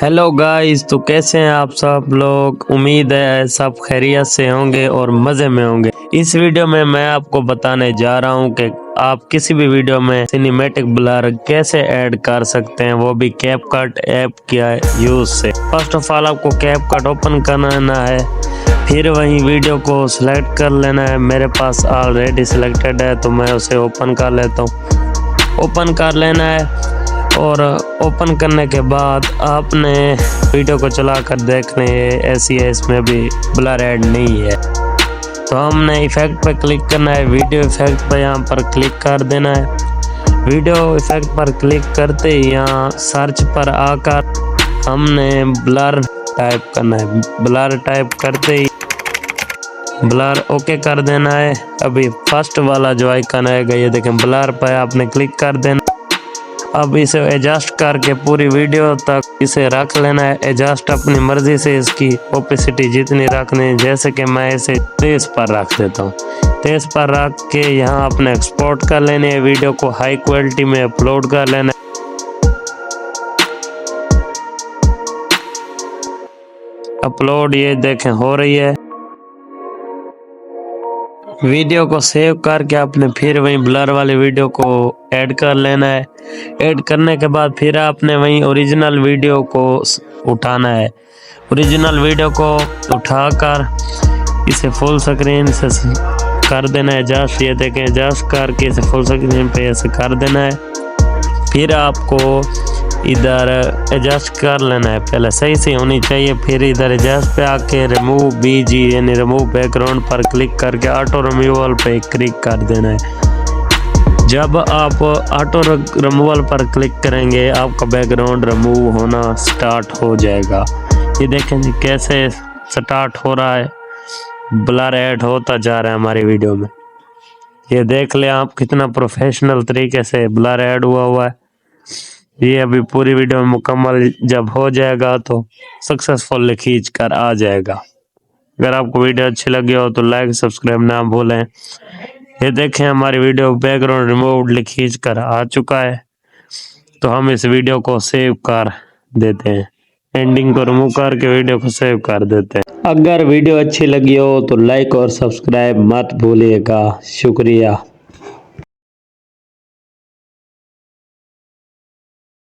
Hello guys, तो कैसे हैं आप सब लोग। उम्मीद है सब खैरियत से होंगे और मज़े में होंगे। इस वीडियो में मैं आपको बताने जा रहा हूं कि आप किसी भी वीडियो में सिनेमैटिक ब्लर कैसे ऐड कर सकते हैं, वो भी कैपकट ऐप के यूज़ से। फर्स्ट ऑफ ऑल आपको कैपकट ओपन करना है, फिर वहीं वीडियो को सिलेक्ट कर लेना है। मेरे पास ऑलरेडी सिलेक्टेड है तो मैं उसे ओपन कर लेता हूँ। ओपन कर लेना है और ओपन करने के बाद आपने वीडियो को चला कर देखने ऐसी है, इसमें भी ब्लर ऐड नहीं है। तो हमने इफेक्ट पर क्लिक करना है, वीडियो इफेक्ट पर यहाँ पर क्लिक कर देना है। वीडियो इफेक्ट पर क्लिक करते ही यहाँ सर्च पर आकर हमने ब्लर टाइप करना है। ब्लर टाइप करते ही ब्लर ओके कर देना है। अभी फर्स्ट वाला जो आइकन आएगा ये देखें, ब्लर पर आपने क्लिक कर देना। अब इसे एडजस्ट करके पूरी वीडियो तक इसे रख लेना है। एडजस्ट अपनी मर्जी से इसकी ओपेसिटी जितनी रखनी है, जैसे कि मैं इसे 23 पर रख देता हूँ। 23 पर रख के यहाँ अपने एक्सपोर्ट कर लेने है, वीडियो को हाई क्वालिटी में अपलोड कर लेना है। अपलोड ये देखें हो रही है। वीडियो को सेव करके आपने फिर वहीं ब्लर वाली वीडियो को ऐड कर लेना है। ऐड करने के बाद फिर आपने वहीं ओरिजिनल वीडियो को उठाना है। ओरिजिनल वीडियो को उठाकर इसे फुल स्क्रीन से कर देना है। जस्ट ये देखें, जस्ट करके इसे फुल स्क्रीन पे ऐसे कर देना है। फिर आपको इधर एडजस्ट कर लेना है, पहले सही से होनी चाहिए। फिर इधर एडजस्ट पे आके रिमूव बीजी यानी रिमूव बैकग्राउंड पर क्लिक करके ऑटो रिमूवल पे क्लिक कर देना है। जब आप ऑटो रिमूवल पर क्लिक करेंगे आपका बैकग्राउंड रिमूव होना स्टार्ट हो जाएगा। ये देखें जी कैसे स्टार्ट हो रहा है, ब्लर ऐड होता जा रहा है हमारी वीडियो में। ये देख लें आप कितना प्रोफेशनल तरीके से ब्लर ऐड हुआ है। ये अभी पूरी वीडियो में मुकम्मल जब हो जाएगा तो सक्सेसफुल खींच कर आ जाएगा। अगर आपको वीडियो अच्छी लगी हो तो लाइक सब्सक्राइब ना भूलें। ये देखें हमारी वीडियो बैकग्राउंड रिमूव खींच कर आ चुका है। तो हम इस वीडियो को सेव कर देते हैं, एंडिंग को रिमूव करके वीडियो को सेव कर देते हैं। अगर वीडियो अच्छी लगी हो तो लाइक और सब्सक्राइब मत भूलिएगा। शुक्रिया।